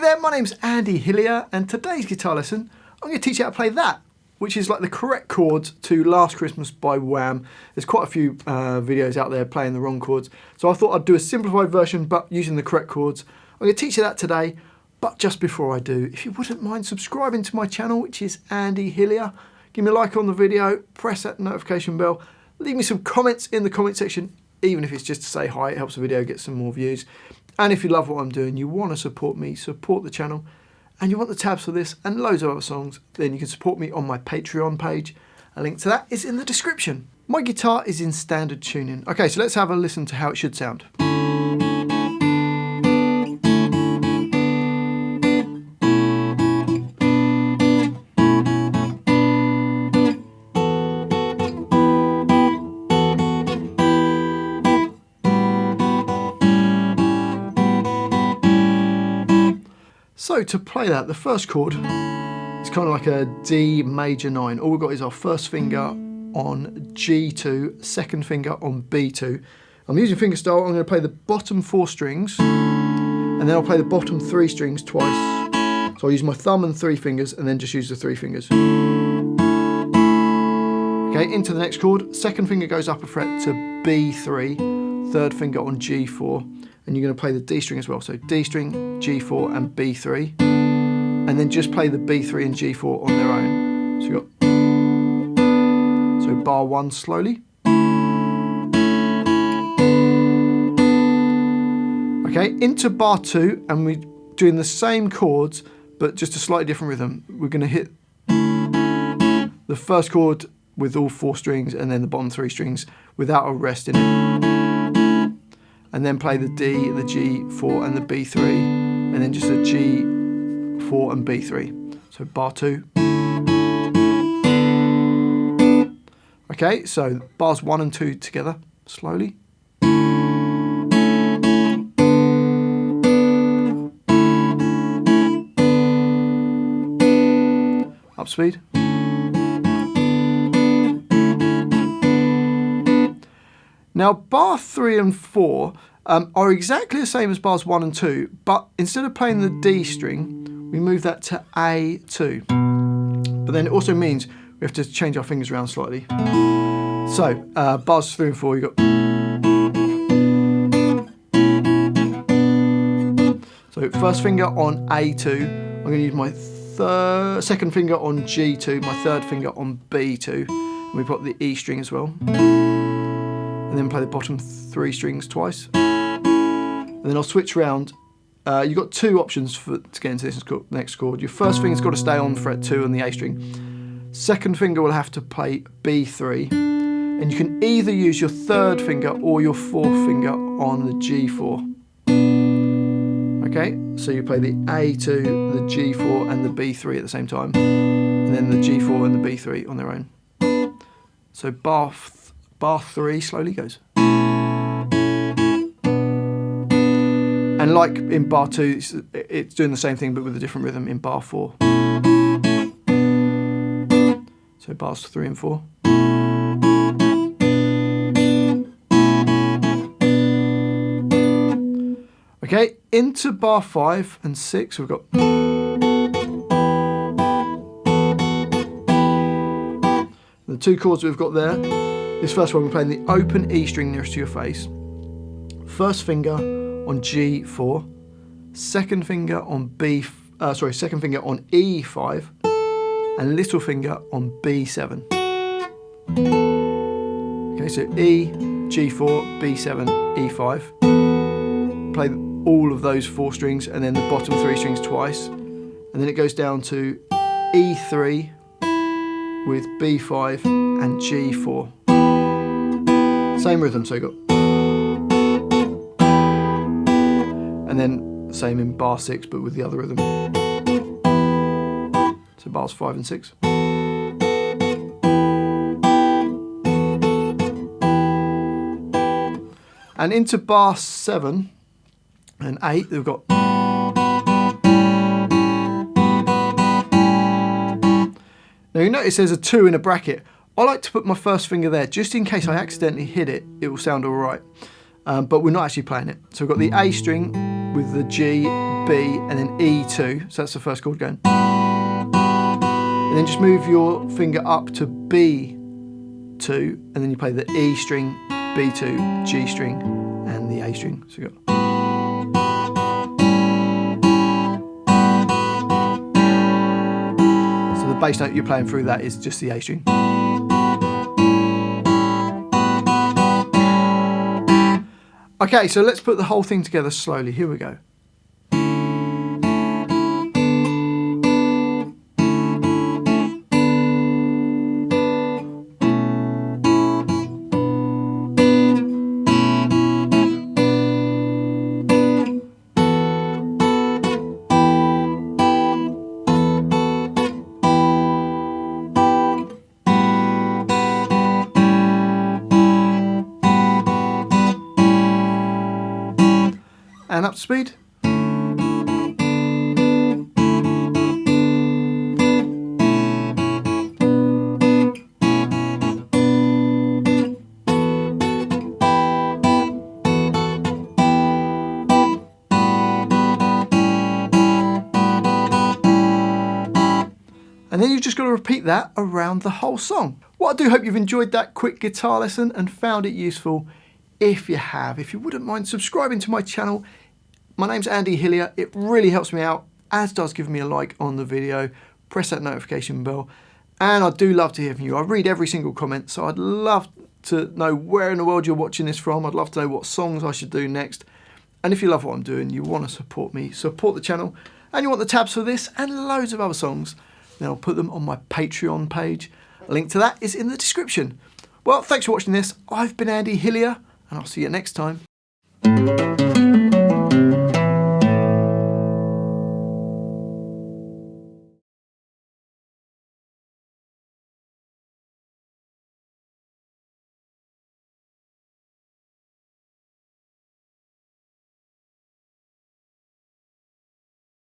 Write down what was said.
there, my name's Andy Hillier, and today's guitar lesson, I'm going to teach you how to play that, which is like the correct chords to Last Christmas by Wham. There's quite a few videos out there playing the wrong chords, so I thought I'd do a simplified version but using the correct chords. I'm going to teach you that today, but just before I do, if you wouldn't mind subscribing to my channel, which is Andy Hillier, give me a like on the video, press that notification bell, leave me some comments in the comment section, even if it's just to say hi. It helps the video get some more views. And if you love what I'm doing, you want to support me, support the channel, and you want the tabs for this and loads of other songs, then you can support me on my Patreon page. A link to that is in the description. My guitar is in standard tuning. Okay, so let's have a listen to how it should sound. So to play that, the first chord is kind of like a D major 9. All we've got is our first finger on G2, second finger on B2. I'm using fingerstyle. I'm going to play the bottom 4 strings, and then I'll play the bottom 3 strings twice. So I'll use my thumb and 3 fingers, and then just use the 3 fingers. Okay, into the next chord. Second finger goes up a fret to B3, third finger on G4. And you're going to play the D string as well. So D string, G4 and B3. And then just play the B3 and G4 on their own. So you've got, so bar 1 slowly. Okay, into bar 2, and we're doing the same chords, but just a slightly different rhythm. We're going to hit the first chord with all 4 strings, and then the bottom 3 strings without a rest in it. And then play the D, the G4 and the B3, and then just a G4 and B3. So bar 2. Okay, so bars 1 and 2 together, slowly. Up speed. Now, bar 3 and 4 are exactly the same as bars 1 and 2, but instead of playing the D string, we move that to A2. But then it also means we have to change our fingers around slightly. So, bars 3 and 4, you've got... So, first finger on A2, I'm going to use my second finger on G2, my third finger on B2, and we've got the E string as well. And then play the bottom 3 strings twice. And then I'll switch round. You've got 2 options to get into this next chord. Your first finger's got to stay on fret 2 on the A string. Second finger will have to play B3. And you can either use your third finger or your 4th finger on the G4. Okay, so you play the A2, the G4 and the B3 at the same time. And then the G4 and the B3 on their own. So bar 3 slowly goes. And like in bar 2, it's doing the same thing but with a different rhythm in bar 4. So bars 3 and 4. Okay, into bar 5 and 6 we've got... The 2 chords we've got there. This first one, we're playing the open E string nearest to your face. First finger on G4, second finger on second finger on E5, and little finger on B7. Okay, so E, G4, B7, E5. Play all of those 4 strings, and then the bottom 3 strings twice, and then it goes down to E3 with B5 and G4. Same rhythm, so you got, and then same in bar 6 but with the other rhythm. So bars 5 and 6. And into bar 7 and 8 we've got... Now you notice there's a 2 in a bracket. I like to put my first finger there, just in case I accidentally hit it, it will sound all right. But we're not actually playing it. So we've got the A string with the G, B, and then E2. So that's the first chord going. And then just move your finger up to B2, and then you play the E string, B2, G string, and the A string. So you got. So the bass note you're playing through that is just the A string. Okay, so let's put the whole thing together slowly. Here we go. And up to speed. And then you've just got to repeat that around the whole song. Well, I do hope you've enjoyed that quick guitar lesson and found it useful. If you have, if you wouldn't mind subscribing to my channel. My name's Andy Hillier. It really helps me out, as does giving me a like on the video. Press that notification bell. And I do love to hear from you. I read every single comment, so I'd love to know where in the world you're watching this from. I'd love to know what songs I should do next. And if you love what I'm doing, you want to support me, support the channel, and you want the tabs for this and loads of other songs, then I'll put them on my Patreon page. A link to that is in the description. Well, thanks for watching this. I've been Andy Hillier, and I'll see you next time.